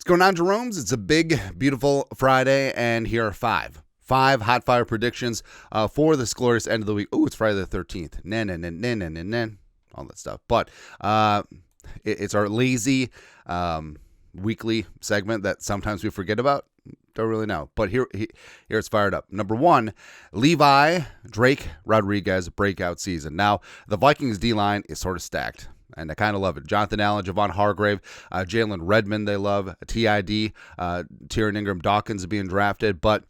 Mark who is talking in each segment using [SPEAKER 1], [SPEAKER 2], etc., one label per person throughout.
[SPEAKER 1] going on, Jeromes? It's a big, beautiful Friday, and here are five hot fire predictions for this glorious end of the week. Oh, it's Friday the 13th. All that stuff. But it's our lazy weekly segment that sometimes we forget about. Don't really know. But here it's fired up. Number one, Levi Drake Rodriguez breakout season. Now, the Vikings D-line is sort of stacked, and I kind of love it. Jonathan Allen, Javon Hargrave, Jalen Redmond, they love. TID, Tyrion Ingram Dawkins being drafted. But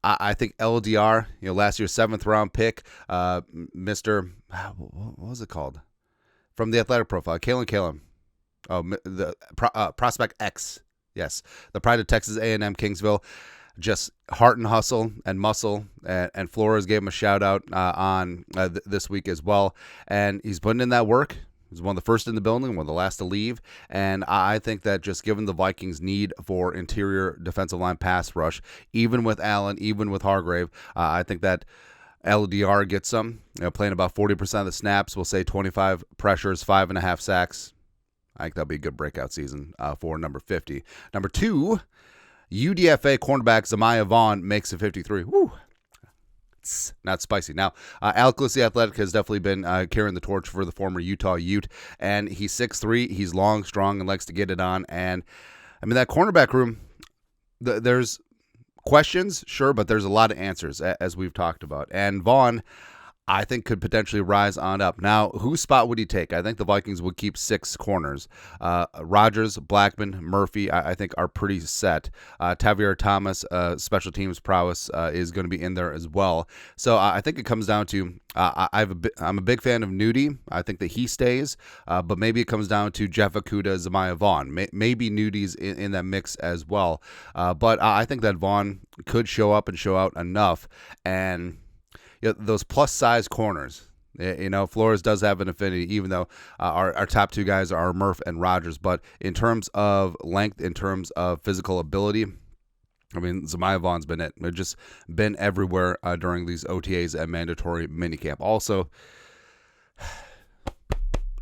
[SPEAKER 1] I think LDR, last year's 7th round pick, Mr. What was it called? From the Athletic Profile, Kalen. Oh, the Prospect X. Yes, the pride of Texas A&M Kingsville. Just heart and hustle and muscle, and Flores gave him a shout out on this week as well. And he's putting in that work. He's one of the first in the building, one of the last to leave. And I think that just given the Vikings' need for interior defensive line pass rush, even with Allen, even with Hargrave, I think that LDR gets some. Playing about 40% of the snaps. We'll say 25 pressures, 5.5 sacks. I think that'll be a good breakout season for number 50. Number 2, UDFA cornerback Zemaiah Vaughn makes a 53. Woo. It's not spicy. Now, Alclis the Athletic has definitely been carrying the torch for the former Utah Ute, and he's 6'3". He's long, strong, and likes to get it on. And, I mean, that cornerback room, there's questions, sure, but there's a lot of answers, as we've talked about. And Vaughn, I think, could potentially rise on up. Now, whose spot would he take? I think the Vikings would keep 6 corners. Rodgers, Blackman, Murphy, I think, are pretty set. Tavier Thomas, special teams prowess, is going to be in there as well. So I think it comes down to I'm a big fan of Nudie. I think that he stays, but maybe it comes down to Jeff Okudah, Zemaiah Vaughn. Maybe Nudie's in that mix as well. But I think that Vaughn could show up and show out enough. And those plus-size corners, Flores does have an affinity, even though our top 2 guys are Murph and Rodgers. But in terms of length, in terms of physical ability, I mean, Zemaiah Vaughn's been it. They've just been everywhere during these OTAs and mandatory minicamp. Also,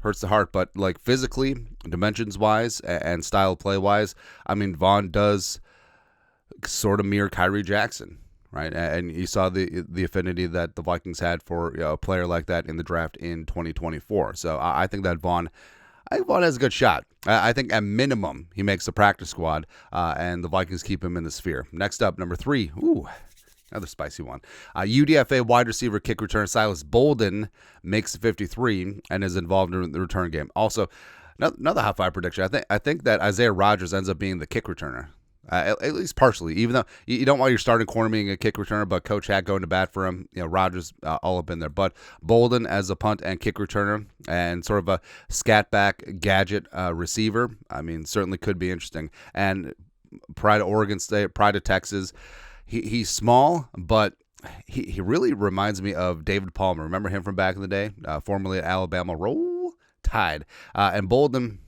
[SPEAKER 1] hurts the heart, but like physically, dimensions-wise, and style play-wise, I mean, Vaughn does sort of mirror Kyrie Jackson. Right, and you saw the affinity that the Vikings had for a player like that in the draft in 2024. So I think that Vaughn has a good shot. I think at minimum he makes the practice squad, and the Vikings keep him in the sphere. Next up, number 3. Ooh, another spicy one. UDFA wide receiver kick return Silas Bolden makes 53 and is involved in the return game. Also, another hot fire prediction. I think that Isaiah Rodgers ends up being the kick returner. At least partially, even though you don't want your starting corner being a kick returner, but Coach Hack going to bat for him, Rodgers all up in there. But Bolden as a punt and kick returner and sort of a scat back gadget receiver, I mean, certainly could be interesting. And pride of Oregon State, pride of Texas, he's small, but he really reminds me of David Palmer. Remember him from back in the day, formerly at Alabama? Roll Tide. And Bolden,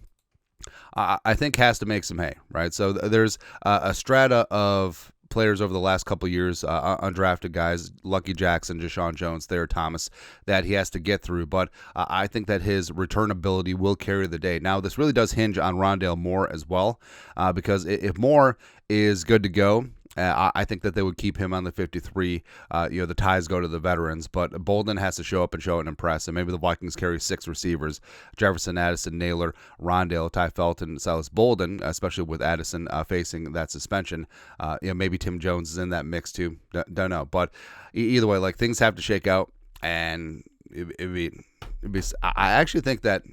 [SPEAKER 1] I think, has to make some hay, right? So there's a strata of players over the last couple of years, undrafted guys, Lucky Jackson, Deshaun Jones, Thayer Thomas, that he has to get through. But I think that his return ability will carry the day. Now, this really does hinge on Rondale Moore as well, because if Moore is good to go, I think that they would keep him on the 53. The ties go to the veterans, but Bolden has to show up and show and impress. And maybe the Vikings carry 6 receivers: Jefferson, Addison, Naylor, Rondale, Ty Felton, Silas Bolden, especially with Addison facing that suspension. Maybe Tim Jones is in that mix too. Don't know. But either way, like, things have to shake out. And I actually think that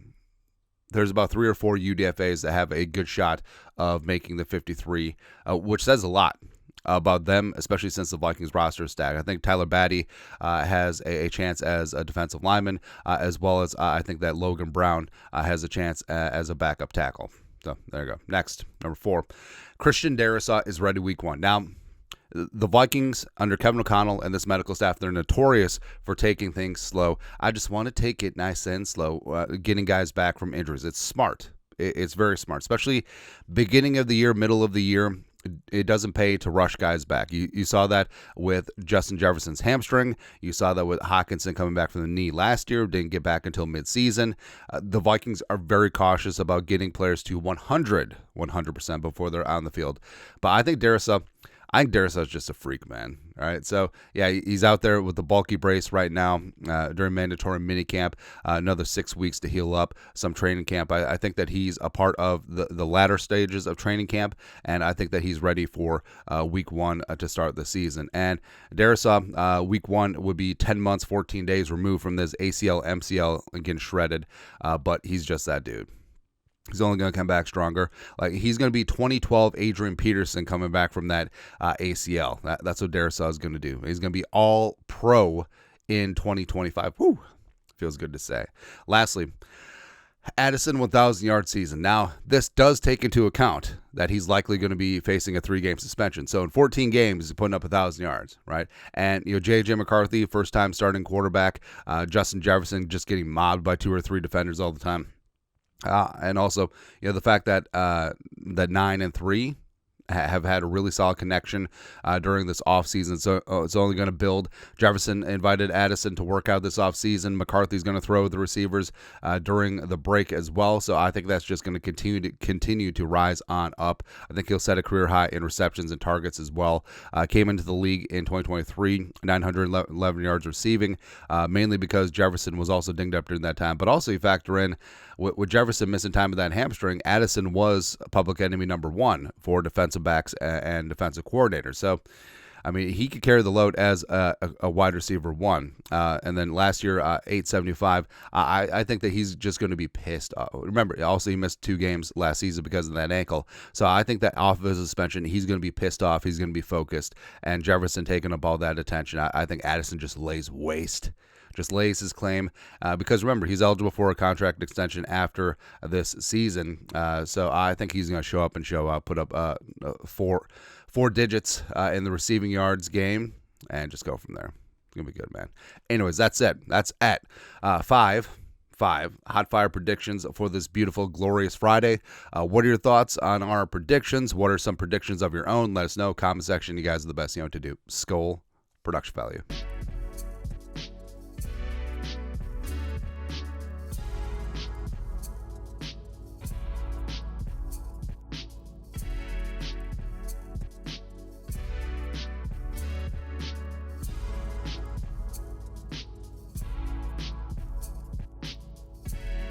[SPEAKER 1] there's about 3 or 4 UDFAs that have a good shot of making the 53, which says a lot about them, especially since the Vikings roster is stacked. I think Tyler Batty has a chance as a defensive lineman, as well as I think that Logan Brown has a chance as a backup tackle. So there you go. Next, number 4, Christian Darrisaw is ready week 1. Now, the Vikings under Kevin O'Connell and this medical staff, they're notorious for taking things slow. I just want to take it nice and slow, getting guys back from injuries. It's smart. It's very smart, especially beginning of the year, middle of the year. it doesn't pay to rush guys back. You saw that with Justin Jefferson's hamstring. You saw that with Hockenson coming back from the knee last year. Didn't get back until midseason. The Vikings are very cautious about getting players to 100% before they're on the field. But I think Darrisaw is just a freak, man. All right, so yeah, he's out there with the bulky brace right now during mandatory minicamp. Another 6 weeks to heal up, some training camp. I think that he's a part of the latter stages of training camp, and I think that he's ready for week 1 to start the season. And Darrisaw, week 1 would be 10 months, 14 days removed from this ACL, MCL, and getting shredded, but he's just that dude. He's only going to come back stronger. Like, he's going to be 2012 Adrian Peterson coming back from that ACL. That's what Darrisaw is going to do. He's going to be all pro in 2025. Woo! Feels good to say. Lastly, Addison 1,000-yard season. Now, this does take into account that he's likely going to be facing a 3-game suspension. So in 14 games, he's putting up 1,000 yards, right? And, J.J. McCarthy, first-time starting quarterback. Justin Jefferson just getting mobbed by 2 or 3 defenders all the time. And also, the fact that 9 and 3 have had a really solid connection during this offseason. So it's only going to build. Jefferson invited Addison to work out this offseason. McCarthy's going to throw the receivers during the break as well. So I think that's just going to continue to rise on up. I think he'll set a career high in receptions and targets as well. Came into the league in 2023, 911 yards receiving, mainly because Jefferson was also dinged up during that time. But also you factor in, with Jefferson missing time with that hamstring, Addison was public enemy number 1 for defensive backs and defensive coordinators. So, I mean, he could carry the load as a wide receiver 1. And then last year, 875. I think that he's just going to be pissed. Remember, also he missed 2 games last season because of that ankle. So I think that off of his suspension, he's going to be pissed off. He's going to be focused. And Jefferson taking up all that attention. I think Addison just lays waste. Just lays his claim because, remember, he's eligible for a contract extension after this season. So I think he's going to show up and show out, put up four digits in the receiving yards game, and just go from there. It's going to be good, man. Anyways, that's it. That's at 5 hot fire predictions for this beautiful, glorious Friday. What are your thoughts on our predictions? What are some predictions of your own? Let us know. Comment section. You guys are the best. To do. Skol. Production value.